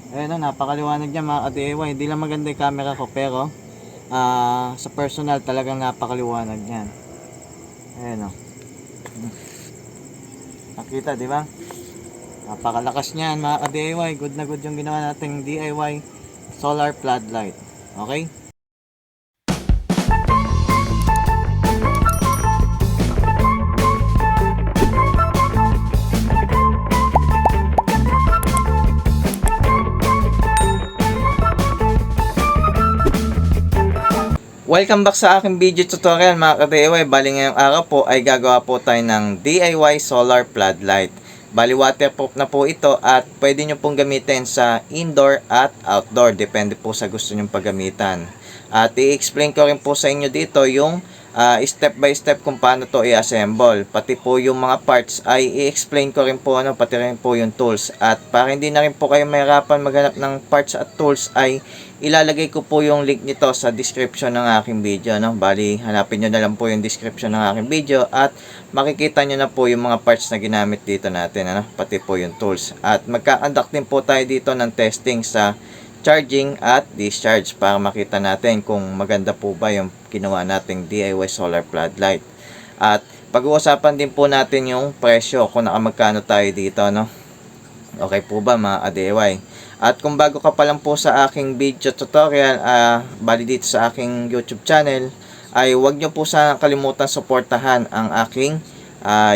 Ayan o, napakaliwanag niya mga ka-DIY. Hindi lang maganda yung camera ko, pero sa personal talagang napakaliwanag niyan. Ayan o. Nakita, di ba? Napakalakas niyan mga ka-DIY. Good na good yung ginawa nating DIY solar floodlight. Okay? Welcome back sa aking video tutorial mga ka-DIY. Bali ngayong araw po ay gagawa po tayo ng DIY solar floodlight. Bali waterproof na po ito at pwede nyo pong gamitin sa indoor at outdoor. Depende po sa gusto nyong paggamitan. At i-explain ko rin po sa inyo dito yung step by step kung paano to i-assemble. Pati po yung mga parts ay i-explain ko rin po pati rin po yung tools. At para hindi na rin po kayo mahirapan maghanap ng parts at tools ay ilalagay ko po yung link nito sa description ng aking video, Bali, hanapin nyo na lang po yung description ng aking video at makikita nyo na po yung mga parts na ginamit dito natin, Pati po yung tools. At magka-conduct din po tayo dito ng testing sa charging at discharge para makita natin kung maganda po ba yung ginawa nating DIY solar floodlight. At pag-uusapan din po natin yung presyo, kung nakamagkano tayo dito, Okay po ba mga DIY? At kung bago ka pa lang po sa aking video tutorial, bali dito sa aking YouTube channel, ay huwag nyo po sana kalimutan suportahan ang aking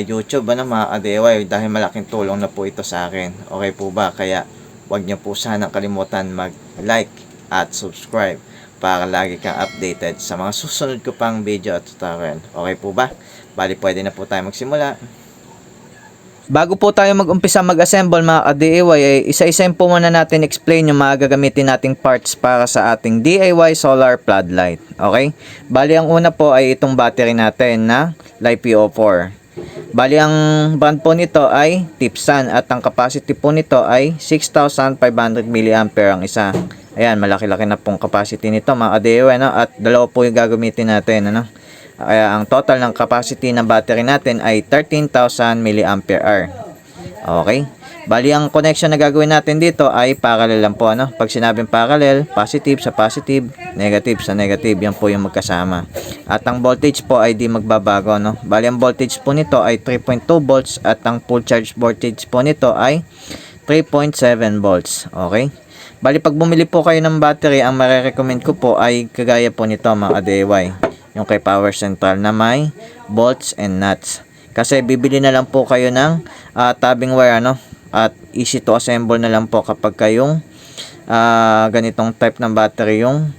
YouTube mga DIY dahil malaking tulong na po ito sa akin. Okay po ba? Kaya huwag nyo po sana kalimutan mag-like at subscribe para lagi kang updated sa mga susunod ko pang video at tutorial. Okay po ba? Bali pwede na po tayo magsimula. Bago po tayo mag-umpisa mag-assemble mga ka-DIY, ay isa-isahin po muna natin explain yung mga gagamitin nating parts para sa ating DIY solar floodlight. Okay? Bali ang una po ay itong battery natin na LiPo4. Bali ang brand po nito ay Tipsan at ang capacity po nito ay 6,500 mAh ang isa. Ayan, malaki-laki na pong capacity nito mga ka-DIY, At dalawa po yung gagamitin natin, Kaya ang total ng capacity ng battery natin ay 13,000 mAh. Okay? Bali ang connection na gagawin natin dito ay parallel lang po, Pag sinabing parallel, positive sa positive, negative sa negative, yan po yung magkasama. At ang voltage po ay di magbabago, Bali ang voltage po nito ay 3.2 volts at ang full charge voltage po nito ay 3.7 volts. Okay? Bali pag bumili po kayo ng battery, ang marerecommend ko po ay kagaya po nito mga DIY. Yung kay Power Central na may bolts and nuts. Kasi bibili na lang po kayo ng tabbing wire, At easy to assemble na lang po kapag kayong ganitong type ng battery yung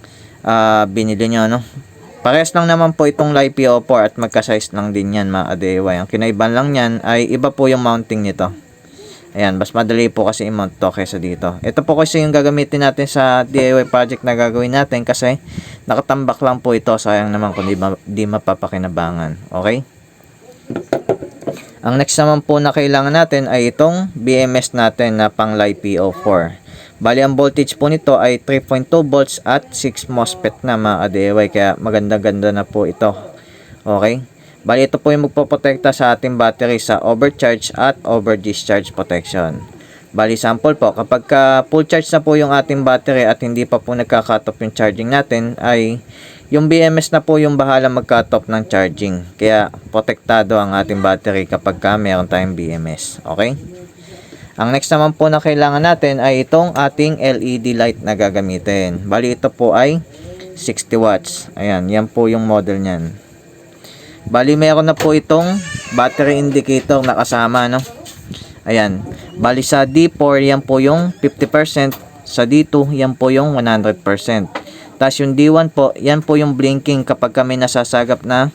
binili nyo, Parehas lang naman po itong LiPo4 at magka-size lang din yan mga DIY. Ang kinaiban lang yan ay iba po yung mounting nito. Ayan, mas madali po kasi i-mount to kaysa dito. Ito po kasi yung gagamitin natin sa DIY project na gagawin natin kasi nakatambak lang po ito. Sayang naman kung di mapapakinabangan. Okay? Ang next naman po na kailangan natin ay itong BMS natin na pang LiPo4. Bali ang voltage po nito ay 3.2 volts at 6 MOSFET na mga DIY. Kaya maganda-ganda na po ito. Okay? Bali ito po yung magpoprotekta sa ating battery sa overcharge at over discharge protection. Bali sample po, kapag full charge na po yung ating battery at hindi pa po nagka-cut off yung charging natin, ay yung BMS na po yung bahala mag-cut off ng charging. Kaya protektado ang ating battery kapag meron tayong BMS. Okay? Ang next naman po na kailangan natin ay itong ating LED light na gagamitin. Bali ito po ay 60 watts. Ayan, yan po yung model niyan. Bali meron na po itong battery indicator na kasama, Ayan. Bali sa D4 yan po yung 50%, sa D2 yan po yung 100%. Tapos yung D1 po, yan po yung blinking kapag kami nasasagap na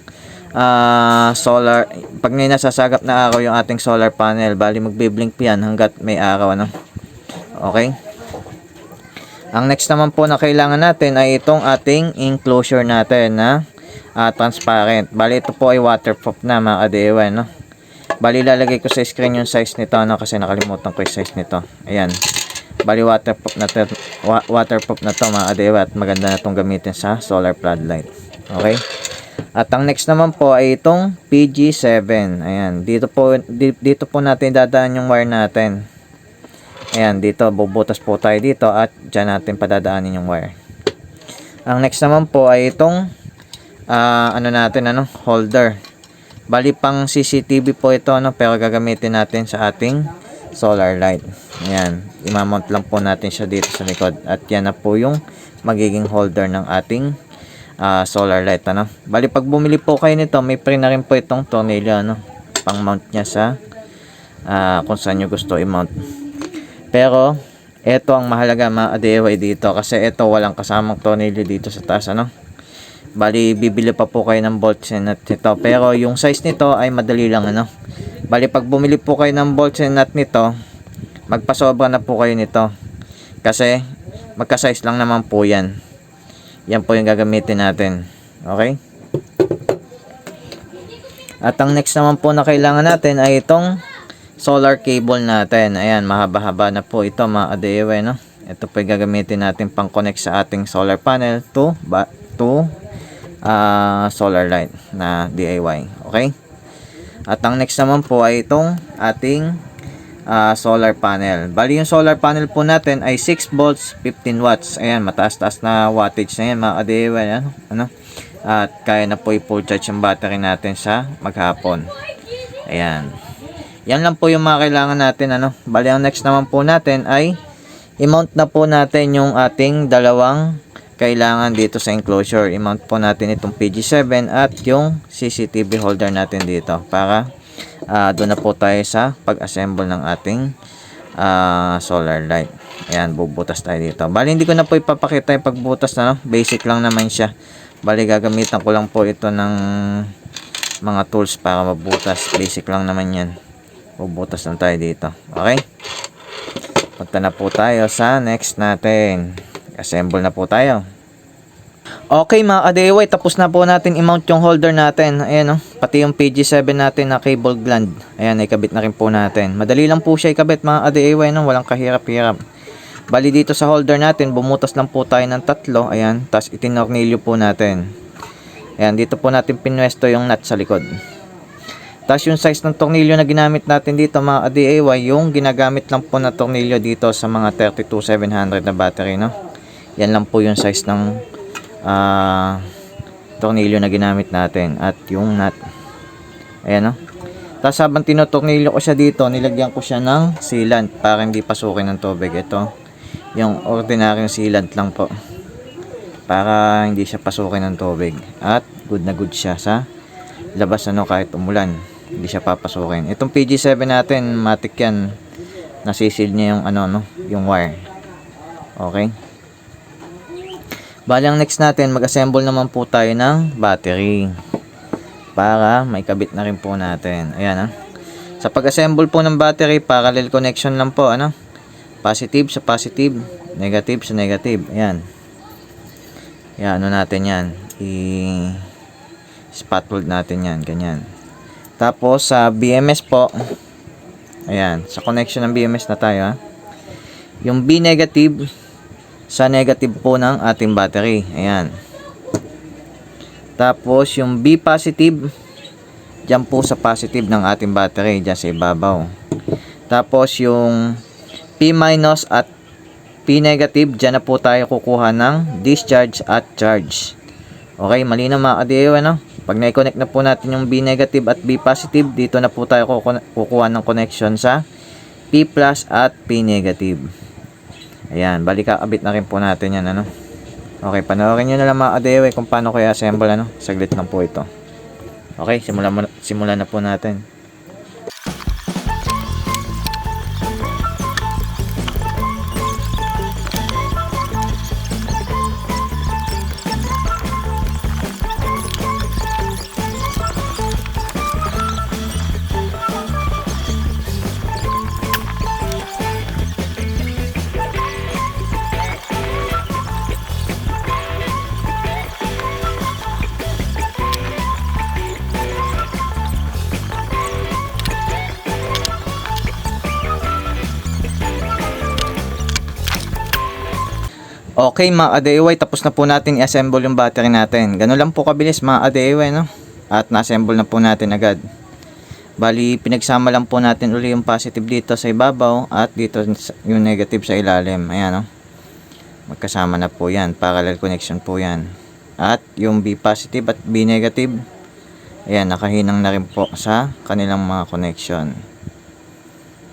solar, pag may nasasagap na araw yung ating solar panel. Bali magbi-blink yan hanggat may araw, Okay? Ang next naman po na kailangan natin ay itong ating enclosure natin na transparent. Bali ito po ay waterproof na mga DIY, Bali lalagay ko sa screen yung size nito, kasi nakalimutan ko yung size nito. Ayan. Bali waterproof na to mga DIY at maganda na itong gamitin sa solar floodlight. Okay? At ang next naman po ay itong PG7. Ayan. Dito po natin dadaan yung wire natin. Ayan, dito bubutas po tayo dito at dyan natin padadaanin yung wire. Ang next naman po ay itong holder. Bali pang CCTV po ito, pero gagamitin natin sa ating solar light. Ayan, imamount lang po natin siya dito sa likod at yan na po yung magiging holder ng ating solar light. Bali pag bumili po kayo nito, may free na rin po itong tornilyo, pang mount niya sa kung saan nyo gusto i-mount. Pero ito ang mahalaga mga DIY dito, kasi ito walang kasamang tornilyo dito sa taas. Bali bibili pa po kayo ng bolts and nut nito, pero yung size nito ay madali lang. Bali pag bumili po kayo ng bolts and nut nito, magpasobra na po kayo nito, kasi magka-size lang naman po yan. Yan po yung gagamitin natin. Okay, at ang next naman po na kailangan natin ay itong solar cable natin. Ayan, mahaba-haba na po ito mga DIY. Ito po yung gagamitin natin pang connect sa ating solar panel to solar light na DIY. Okay, at ang next naman po ay itong ating solar panel. Bali yung solar panel po natin ay 6 volts 15 watts. Ayan, mataas-taas na wattage na yan mga DIY. At kaya na po i-full charge yung battery natin sa maghapon. Ayan, yan lang po yung mga kailangan natin. Bali ang next naman po natin ay i-mount na po natin yung ating dalawang kailangan dito sa enclosure. I-mount po natin itong PG7 at yung CCTV holder natin dito, para doon na po tayo sa pag-assemble ng ating solar light. Ayan, bubutas tayo dito. Bali hindi ko na po ipapakita yung pagbutas basic lang naman siya. Bali gagamitan ko lang po ito ng mga tools para mabutas. Basic lang naman yan. Bubutas lang tayo dito. Okay, punta na po tayo sa next natin. Assemble na po tayo. Okay mga DIY, tapos na po natin i-mount yung holder natin. Ayan pati yung PG7 natin na cable gland. Ayan, ikabit na rin po natin. Madali lang po siya ikabit mga DIY, walang kahirap-hirap. Bali dito sa holder natin, bumutas lang po tayo ng 3. Ayan, tapos itinornilyo po natin. Ayan, dito po natin pinwesto yung nut sa likod. Tapos yung size ng tornilyo na ginamit natin dito mga DIY, yung ginagamit lang po na tornilyo dito sa mga 32700 na battery. Yan lang po yung size ng tornilyo na ginamit natin at yung nut. Ayan Tapos habang tinotornilyo ko siya dito, nilagyan ko siya ng sealant para hindi pasukin ng tubig. Ito yung ordinaryong sealant lang po, para hindi siya pasukin ng tubig, at good na good siya sa labas kahit umulan, hindi siya papasukin. Itong PG7 natin, matik yan, nasisil niya yung yung wire. Okay, bali ang next natin, mag-assemble naman po tayo ng battery para may kabit na rin po natin. Ayan sa pag-assemble po ng battery, parallel connection lang po. Positive sa positive, negative sa negative. Ayan, natin yan, spot-weld natin yan, ganyan. Tapos sa BMS po, ayan, sa connection ng BMS na tayo. Yung B negative sa negative po ng ating battery. Ayan. Tapos yung B positive dyan po sa positive ng ating battery, dyan sa ibabaw. Tapos yung P minus at P negative, dyan na po tayo kukuha ng discharge at charge. Okay, malinaw mga DIY. Pag na-connect na po natin yung B negative at B positive, dito na po tayo kukuha ng connection sa P plus at P negative. Ayan, balik kakabit na rin po natin yan. Okay, panoorin nyo na lang mga DIY kung paano kaya assemble. Saglit lang po ito. Okay, simulan na po natin. Okay mga DIY, tapos na po natin i-assemble yung battery natin. Ganun lang po kabilis mga DIY, At na-assemble na po natin agad. Bali, pinagsama lang po natin uli yung positive dito sa ibabaw at dito yung negative sa ilalim. Ayan, magkasama na po yan. Parallel connection po yan. At yung B positive at B negative, ayan, nakahinang na rin po sa kanilang mga connection.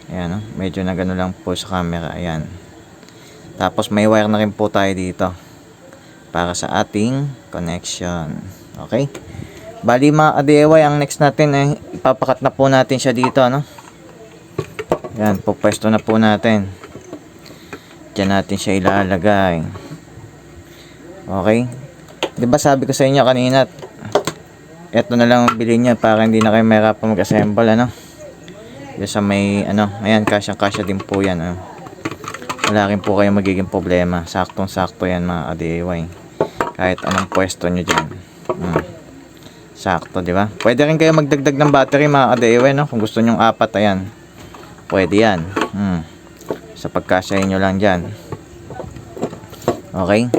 Ayan, medyo na gano lang po sa camera. Ayan. Tapos may wire na rin po tayo dito para sa ating connection. Okay? Bali mga ka-DIY, ang next natin ay ipapakat na po natin siya dito, Yan, pupwesto na po natin. Diyan natin siya ilalagay. Okay? 'Di ba sabi ko sa inyo kanina, eto na lang ang bilhin niya para hindi na kayo mahirapan mag-assemble, Diyan sa may ayan, kasyang-kasya din po 'yan, Wala rin po kayong magiging problema. Saktong-sakto 'yan mga ka-DIY. Kahit anong pwesto niyo diyan. Sakto, di ba? Pwede rin kayo magdagdag ng battery mga ka-DIY, Kung gusto niyo 4, ayan. Pwede 'yan. Sa pagkasyahin nyo lang dyan. Okay?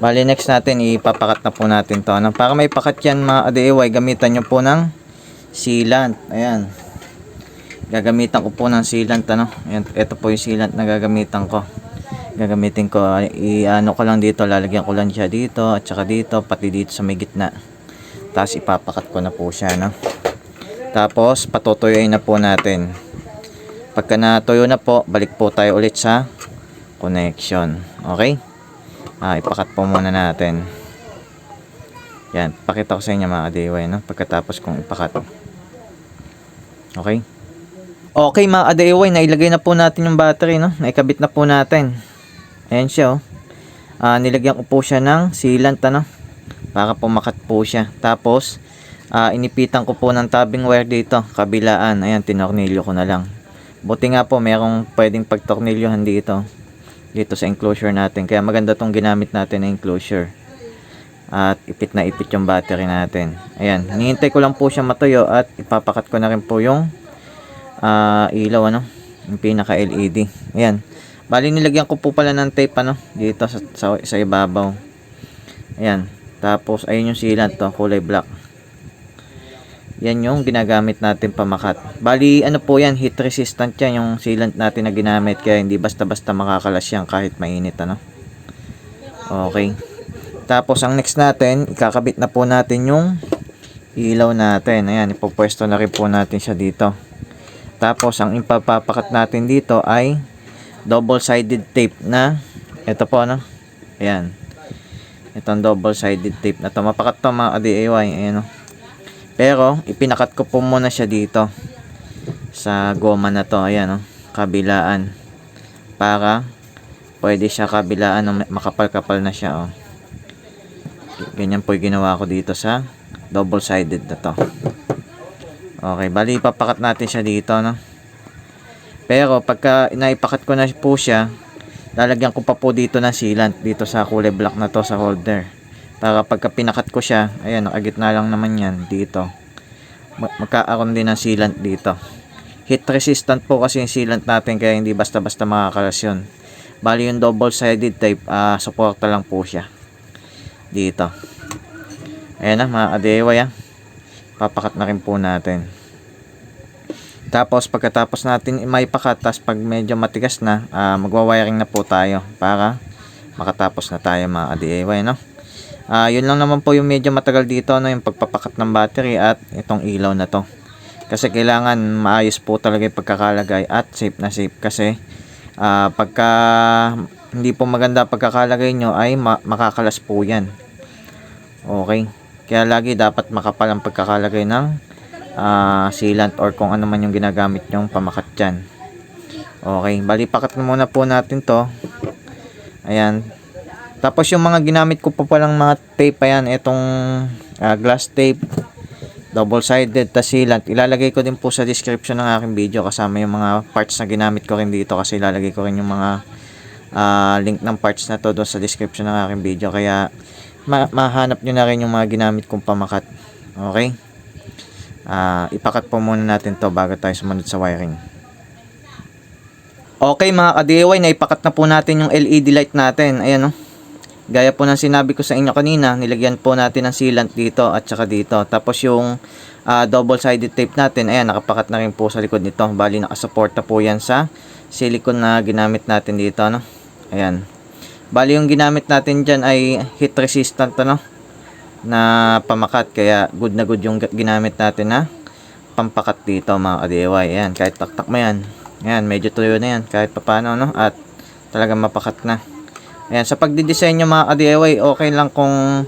Bali, next natin, ipapakat na po natin to. Para may pakat yan mga ka-DIY, gamitan nyo po ng sealant. Ayan. Gagamitan ko po ng sealant, Ayan, ito po yung sealant na gagamitan ko. Gagamitin ko, i-ano ko lang dito, lalagyan ko lang siya dito, at saka dito, pati dito sa may gitna. Tapos ipapakat ko na po siya, Tapos, patutuyuin na po natin. Pagka natuyo na po, balik po tayo ulit sa connection. Okay? Ipakat po muna natin. Yan, pakita ko sa inyo mga ka-DIY, pagkatapos kong ipakat. Okay? Okay mga ka-DIY, nailagay na po natin yung battery, Naikabit na po natin. Ayan siya, nilagyan ko po siya ng sealant, para pumakat po siya. Tapos, inipitan ko po ng tabbing wire dito, kabilaan. Ayan, tinornilyo ko na lang. Buti nga po, merong pwedeng pagtornilyohan dito sa enclosure natin. Kaya maganda tong ginamit natin na enclosure. At ipit na ipit yung battery natin. Ayan, hinihintay ko lang po siya matuyo at ipapakat ko na rin po yung ilaw, yung pinaka LED. Ayan. Bali, nilagyan ko po pala ng tape, dito sa ibabaw. Ayan. Tapos, ayun yung sealant, kulay black. Yan yung ginagamit natin pamakat. Bali, po yan, heat resistant yan, yung sealant natin na ginamit. Kaya hindi basta-basta makakalas yan kahit mainit, Okay. Tapos, ang next natin, ikakabit na po natin yung ilaw natin. Ayan, ipopwesto na rin po natin siya dito. Tapos, ang ipapapakat natin dito ay double-sided tape na, ito po, Ayan. Itong double-sided tape na to. Mapakat to mga ka-DIY. Ayan, Pero, ipinakat ko po muna siya dito sa goma na to. Ayan, kabilaan. Para pwede siya kabilaan, makapal-kapal na siya, Ganyan po yung ginawa ko dito sa double-sided na to. Okay, bali ipapakat natin siya dito, Pero, pagka naipakat ko na po siya, lalagyan ko pa po dito ng sealant dito sa kulay black na to sa holder. Para pagka pinakat ko siya, ayan, nakagitna lang naman yan dito. Magkakaroon din ng sealant dito. Heat resistant po kasi yung sealant natin, kaya hindi basta-basta makakalas yun. Bali yung double-sided tape, suporta lang po siya dito. Ayan mga ka-DIY, papakat na rin po natin. Tapos pagkatapos natin maipakat, tapos pag medyo matigas na, magwa-wiring na po tayo para makatapos na tayo mga ka-DIY, yun lang naman po yung medyo matagal dito, yung pagpapakat ng battery at itong ilaw na to. Kasi kailangan maayos po talaga yung pagkakalagay at safe na safe. Kasi pagka hindi po maganda pagkakalagay nyo ay makakalas po yan. Okay. Kaya lagi dapat makapal ang pagkakalagay ng sealant or kung ano man yung ginagamit nyong pamakat dyan. Okay. Bali, pakat na muna po natin to. Ayan. Tapos yung mga ginamit ko pa palang mga tape, ayan, itong glass tape, double-sided, ta sealant, ilalagay ko din po sa description ng aking video kasama yung mga parts na ginamit ko rin dito, kasi ilalagay ko rin yung mga link ng parts na to doon sa description ng aking video, kaya mahanap nyo na rin yung mga ginamit kong pamakat. Okay, ipakat po muna natin to bago tayo sumunod sa wiring. Okay mga ka-DIY, naipakat na po natin yung LED light natin. Ayan, Gaya po ng sinabi ko sa inyo kanina, nilagyan po natin ng sealant dito at saka dito. Tapos yung double-sided tape natin, ayan, nakapakat na rin po sa likod nito. Bali, nakasuporta po yan sa silicone na ginamit natin dito, no? Ayan. Bali, yung ginamit natin dyan ay heat resistant, no? Na pamakat. Kaya good na good yung ginamit natin na pampakat dito, mga ka-DIY. Ayan, kahit taktak mo yan. Ayan, medyo tuyo na yan kahit papano, no? At talagang mapakat na. Ayan, sa pagdidesign nyo, mga ka-DIY, okay lang kung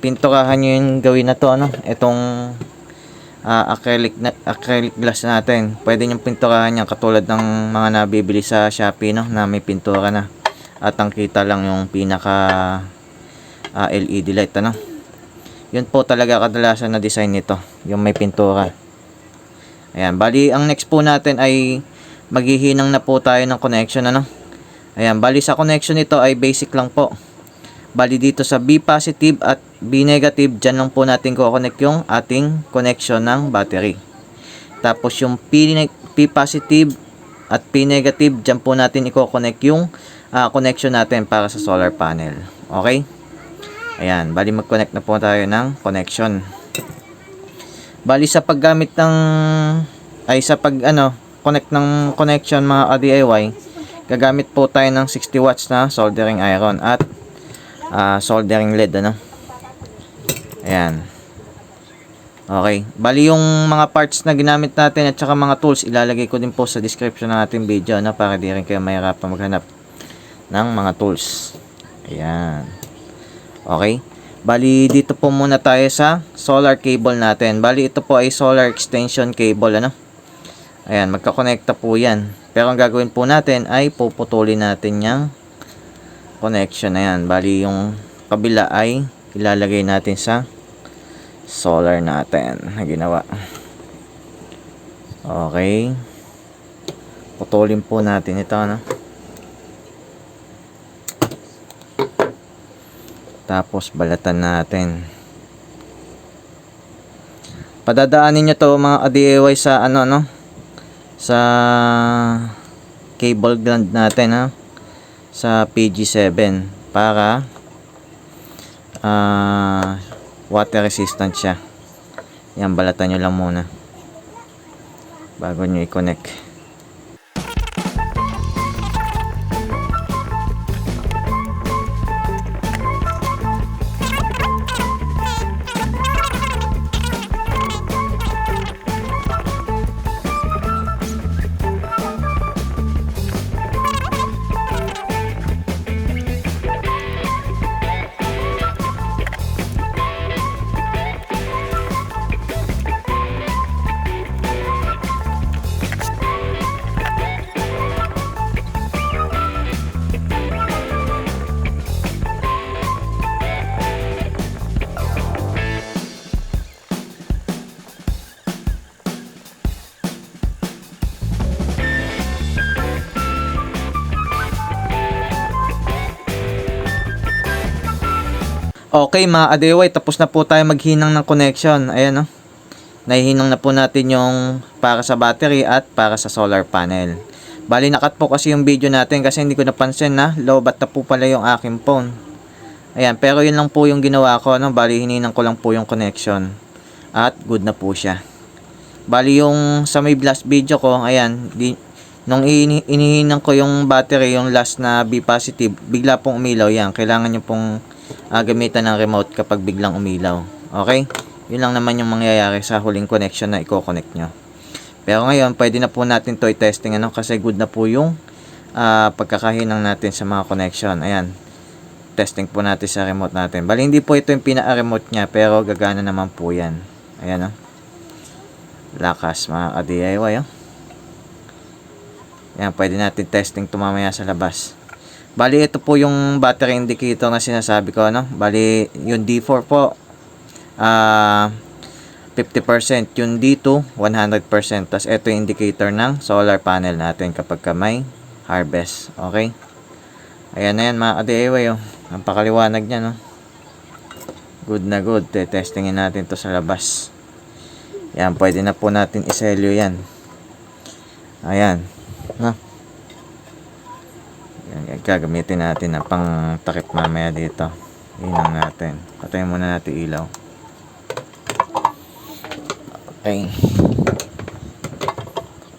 pinturahan nyo yung gawin na to, ano? Itong acrylic glass natin. Pwede nyo pinturahan yan katulad ng mga nabibili sa Shopee, no? Na may pintura na. At ang kita lang yung pinaka LED light, ano? Yun po talaga kadalasan na design nito, yung may pintura. Ayan, bali ang next po natin ay maghihinang na po tayo ng connection, ano? Ayan, bali sa connection nito ay basic lang po. Bali dito sa B positive at B negative, dyan lang po natin ko-connect yung ating connection ng battery. Tapos yung P positive at P negative, dyan po natin i-connect yung connection natin para sa solar panel. Okay? Ayan, bali mag-connect na po tayo ng connection. Bali sa paggamit ng connect ng connection, mga ka-DIY, gagamit po tayo ng 60 watts na soldering iron at soldering lead, ano? Ayan. Okay. Bali yung mga parts na ginamit natin at saka mga tools, ilalagay ko din po sa description ng ating video, no? Para di rin kayo mahirapan maghanap ng mga tools. Ayan. Okay. Bali dito po muna tayo sa solar cable natin. Bali ito po ay solar extension cable, ano? Ayan, magkakonekta po yan. Pero ang gagawin po natin ay puputulin natin yung connection na yan. Bali yung kabila ay ilalagay natin sa solar natin na ginawa. Okay. Putulin po natin ito, no? Tapos balatan natin. Padadaanin nyo to, mga ka-DIY, sa sa cable gland natin, ha? Sa PG7 para water resistant siya. Yan, balatan nyo lang muna bago nyo i-connect. Okay, mga ka-DIY, tapos na po tayo maghinang ng connection. Ayan, no? Nahihinang na po natin yung para sa battery at para sa solar panel. Bali, nakat po kasi yung video natin kasi hindi ko napansin na low-bat na po pala yung aking phone. Ayan, pero yun lang po yung ginawa ko, no? Bali, hininang ko lang po yung connection. At good na po siya. Bali, yung sa may last video ko, ayan, nung inihinang ko yung battery, yung last na B positive, bigla pong umilaw yan. Kailangan nyo pong gamitan ng remote kapag biglang umilaw. Okay? Yun lang naman yung mangyayari sa huling connection na i-connect nyo. Pero ngayon, pwede na po natin to i-testing, ano? Kasi good na po yung pagkakahinang natin sa mga connection. Ayan. Testing po natin sa remote natin. Bali, hindi po ito yung pinaka-remote nya, pero gagana naman po yan. Ayan, oh. Lakas, mga ka-DIY, oh. Ayan, pwede natin testing ito mamaya sa labas. Bali, ito po yung battery indicator na sinasabi ko, no? Bali, yung D4 po, 50%. Yung D2, 100%. Tapos, ito yung indicator ng solar panel natin kapag may harvest. Okay? Ayan na yan, mga ka-DIY, oh. Ang pakaliwanag niya, no? Good na good. Testingin natin to sa labas. Yan, pwede na po natin iselyo yan. Ayan. No? gagamitin natin na pang takip mamaya dito. Hinang natin. Patayin muna natin ilaw. Okay.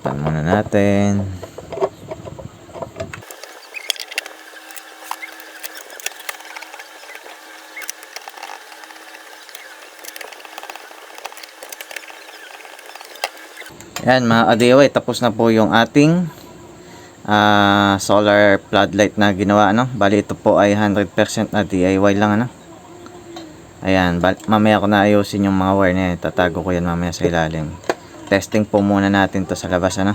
Tapan muna natin. Yan mga ka-DIY, tapos na po yung ating solar floodlight na ginawa, ano. Bali ito po ay 100% na DIY lang, ano. Ayan, mamaya ko na ayusin yung mga wire na yan. Tatago ko yan mamaya sa ilalim. Testing po muna natin to sa labas, ano.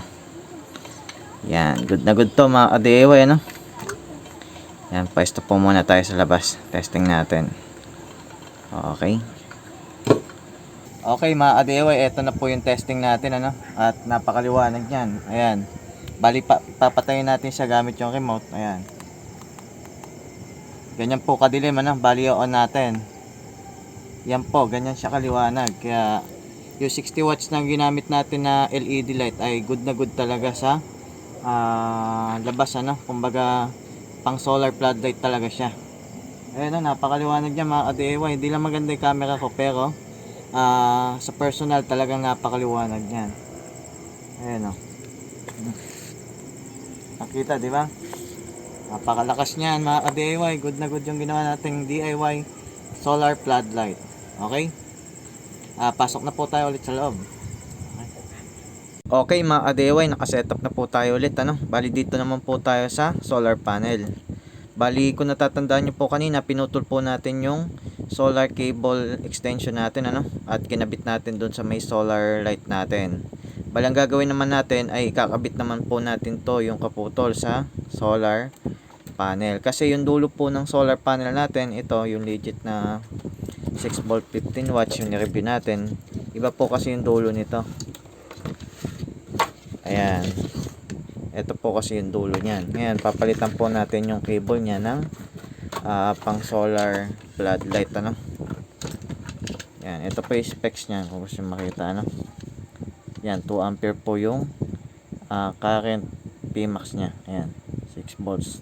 Yan, good na good to mga ka-DIY, ano. Yan, pwesto po muna tayo sa labas. Testing natin. Okay. Okay mga ka-DIY, eto na po yung testing natin, ano. At napakaliwanag yan. Ayan. Bali papatayin natin siya gamit yung remote. Ayan. Ganyan po kadilim, ano. Bali on natin. Yan po, ganyan siya kaliwanag. Kaya yung 60 watts na ginamit natin na LED light ay good na good talaga sa labas, ano. Kumbaga pang solar floodlight talaga siya. Ayan, napakaliwanag niya mga ka-DIY. Hindi lang maganda yung camera ko, pero sa personal talagang napakaliwanag niyan. Ayan, o. Nakita, di ba? Napakalakas niyan mga ka-DIY. Good na good yung ginawa nating DIY solar floodlight. Okay? Pasok na po tayo ulit sa loob. Okay mga ka-DIY, nakasetup na po tayo ulit, ano? Bali dito naman po tayo sa solar panel. Bali kung natatandaan nyo po kanina, pinutol po natin yung solar cable extension natin, ano? At kinabit natin dun sa may solar light natin. Bali ang gagawin naman natin ay kakabit naman po natin to, yung kaputol sa solar panel. Kasi yung dulo po ng solar panel natin, ito yung legit na 6 volt 15 watts yung ni-review natin. Iba po kasi yung dulo nito. Ayan. Ito po kasi yung dulo niyan. Ngayon, papalitan po natin yung cable niya ng pang solar floodlight, ano. Yan, ito po yung specs niya kung gusto makita, ano. Yan, 2 ampere po yung current Pmax niya. Ayan, 6 volts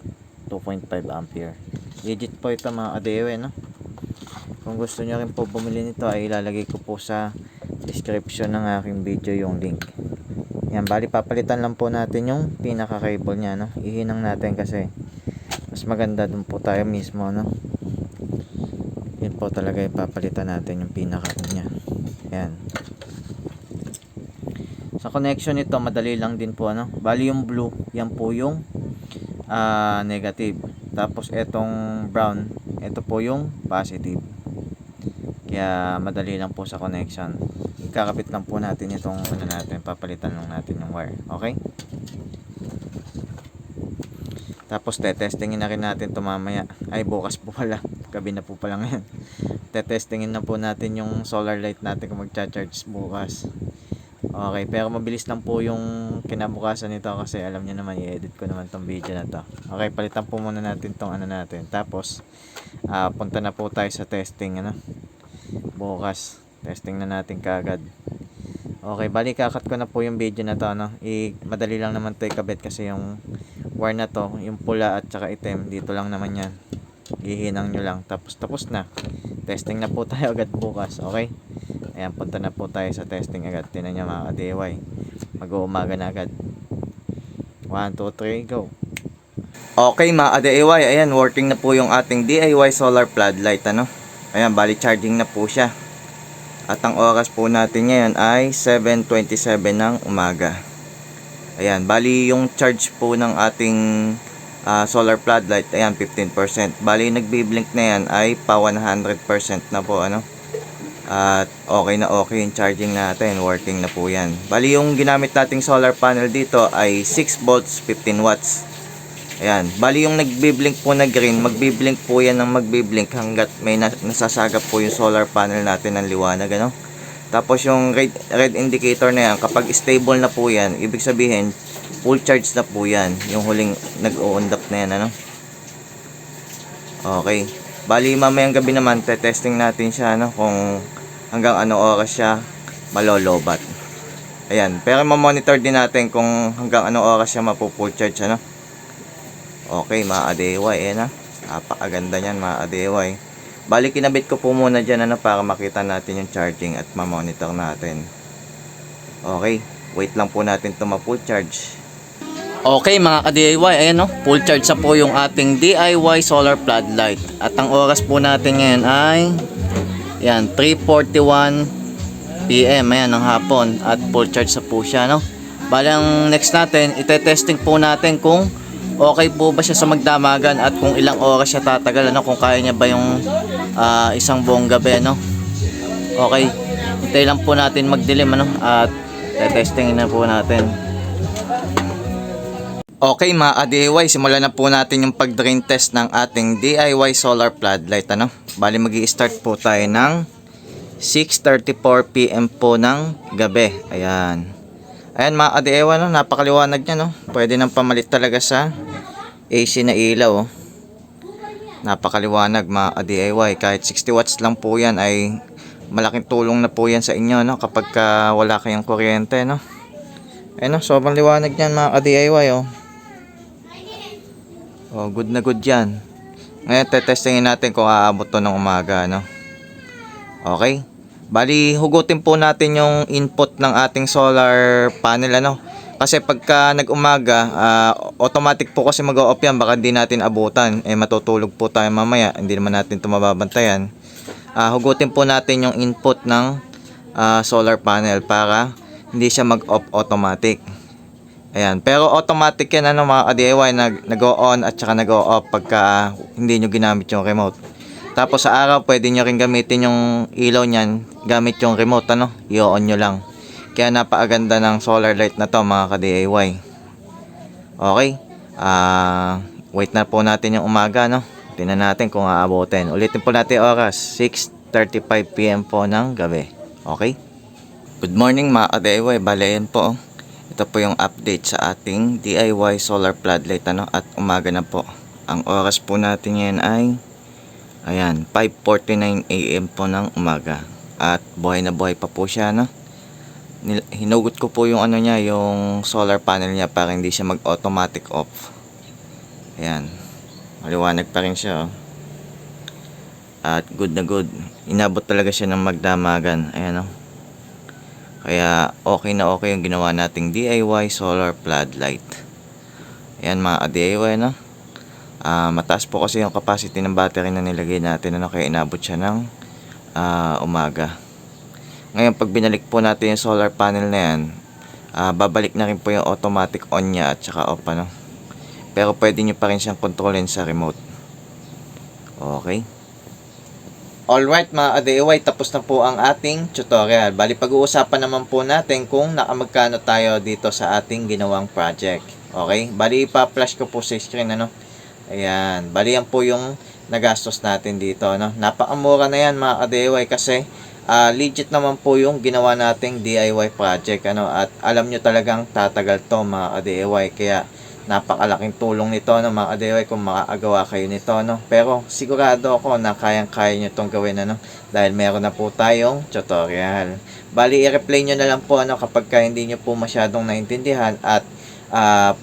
2.5 ampere. Legit po ito mga ka-DIY, no. Kung gusto niyo rin po bumili nito ay ilalagay ko po sa description ng aking video yung link. Yan, bali papalitan lang po natin yung pinaka cable niya, no. Ihinang natin kasi mas maganda dun po tayo mismo, no. Yun po talaga ipapalitan natin yung pinaka niya. Yan. Sa connection nito madali lang din po, ano. Bali yung blue, yan po yung negative. Tapos etong brown, ito po yung positive. Kaya madali lang po sa connection. Ikakabit lang po natin itong ano natin, papalitan lang natin yung wire. Okay? Tapos testingin na rin natin ito mamaya. Ay, bukas po pala. Gabi na po pala ngayon. Testingin na po natin yung solar light natin kung magcha-charge bukas. Okay, pero mabilis lang po yung kinabukasan nito kasi alam niyo naman, i-edit ko naman tong video na to. Okay, palitan po muna natin tong ano natin. Tapos punta na po tayo sa testing, ano. Bukas, testing na natin kaagad. Okay, bali kakat ko na po yung video na to, ano. Madali lang naman to ikabit kasi yung wire na to, yung pula at saka itim, dito lang naman yan. Gihinang nyo lang, tapos na. Testing na po tayo agad bukas, okay? Ayan, punta na po tayo sa testing agad. Tinan nyo mga ka-DIY, mag-uumaga na agad. 1, 2, 3, go. Okay mga ka-DIY, ayan, working na po yung ating DIY solar floodlight, ano. Ayan, bali charging na po siya. At ang oras po natin ngayon ay 7:27 ng umaga. Ayan, bali yung charge po ng ating solar floodlight, ayan, 15%. Bali nagbi-blink na yan ay pa 100% na po, ano. At okay na okay yung charging natin, working na po yan. Bali yung ginamit nating solar panel dito ay 6 volts 15 watts. Ayan, bali yung nagbi-blink po na green, magbi-blink po yan ng magbi-blink hanggat may nasasagap po yung solar panel natin ng liwanag, ano. Tapos yung red indicator na yan, kapag stable na po yan, ibig sabihin full charge na po yan, yung huling nag-uundap na yan, ano. Okay, bali mamayang gabi naman testing natin siya, ano, kung hanggang ano oras siya malolobat. Ayan, pero ma-monitor din natin kung hanggang ano oras siya mapu-full charge, ano. Okay mga ka-DIY, ayan na. Napakaganda niyan mga ka-DIY. Bali kinabit ko po muna dyan para makita natin yung charging at ma-monitor natin. Okay, wait lang po natin ito ma-full charge. Okay mga ka-DIY, ayan no, full charge sa po yung ating DIY solar floodlight. At ang oras po natin ngayon ay yan, 3:41 PM, ayan ng hapon, at full charge sa po siya, no. Bali ang next natin, ite-testing po natin kung okay po ba siya sa magdamagan at kung ilang oras siya tatagal, ano, kung kaya niya ba yung isang buong gabi, no. Okay, hintay lang po natin magdilim, ano, at testingin na po natin. Okay mga ka-DIY, simulan na po natin yung pag-drain test ng ating DIY solar floodlight, ano. Bali magi-start po tayo ng 6:34 PM po ng gabi. Ayan. Ayan mga ka-DIY, no, napakaliwanag niya, no. Pwede nang pamalit talaga sa AC na ilaw, oh. Napakaliwanag mga ka-DIY. Kahit 60 watts lang po yan ay malaking tulong na po yan sa inyo, no, kapag wala kayong kuryente, no. Ayan, no, sobrang liwanag niyan mga ka-DIY, oh. Oh, good na good yan. Ngayon tetestingin natin kung aabot to ng umaga, no. Okay. Bali hugutin po natin yung input ng ating solar panel, ano. Kasi pagka nag-umaga, automatic po kasi mag-o-off yan, baka hindi natin abutan. Matutulog po tayo mamaya, hindi naman natin ito mababantayan. Hugutin po natin yung input ng solar panel para hindi siya mag-off automatic. Ayan, pero automatic yan, ano mga ka-DIY, nag-o-on at saka nag-o-off pagka hindi nyo ginamit yung remote. Tapos sa araw, pwede nyo rin gamitin yung ilaw nyan gamit yung remote, ano, i-on nyo lang. Kaya napakaganda ng solar light na to mga ka-DIY. Okay, wait na po natin yung umaga, no. Tingnan natin kung aabutin. Ulitin po natin oras, 6:35 PM po ng gabi. Okay, good morning mga ka-DIY, bale yan po, oh. Ito po yung update sa ating DIY solar floodlight, ano, at umaga na po. Ang oras po natin yan ay ayan, 5:49 AM po ng umaga. At buhay na buhay pa po siya, no. Hinugot ko po yung ano niya, yung solar panel niya para hindi siya mag-automatic off. Ayan. Maliwanag pa rin siya, oh. At good na good. Inabot talaga siya ng magdamagan. Ayan, oh. Kaya okay na okay yung ginawa nating DIY solar floodlight. Ayan mga ka-DIY, no. Mataas po kasi yung capacity ng battery na nilagay natin, ano, kaya inabot siya ng umaga. Ngayon pag binalik po natin yung solar panel na yan, babalik na rin po yung automatic on nya at saka off, ano. Pero pwede nyo pa rin siyang kontrolin sa remote. Okay. Alright mga ka-DIY, tapos na po ang ating tutorial. Bali pag-uusapan naman po natin kung nakamagkano tayo dito sa ating ginawang project. Okay, bali ipa-flash ko po sa screen, ano. Ayan, bali yan po yung nagastos natin dito, no. Napakamura na yan mga ka-DIY kasi legit naman po yung ginawa nating DIY project, ano, at alam nyo talagang tatagal to mga ka-DIY, kaya napakalaking tulong nito, no, mga ka-DIY, kung makakagawa kayo nito, no. Pero sigurado ako na kayang-kaya nyo itong gawin, ano, dahil meron na po tayong tutorial. Bali i-replay nyo na lang po, ano, kapag hindi nyo po masyadong naintindihan, at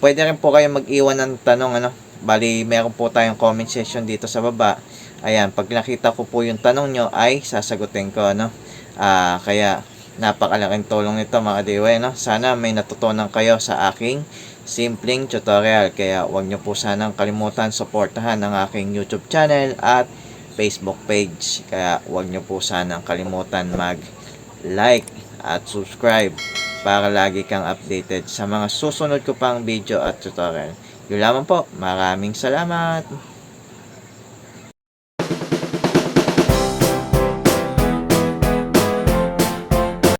pwede rin po kayo mag-iwan ng tanong, ano. Bali meron po tayong comment section dito sa baba. Ayan, pag nakita ko po yung tanong nyo ay sasagutin ko, no. Kaya napakalaking tulong nito mga ka-DIY, no. Sana may natutunan kayo sa aking simpleng tutorial. Kaya huwag nyo po sanang kalimutan suportahan ang aking YouTube channel at Facebook page. Kaya huwag nyo po sanang kalimutan mag-like at subscribe para lagi kang updated sa mga susunod ko pang video at tutorial. Yun lamang po. Maraming salamat.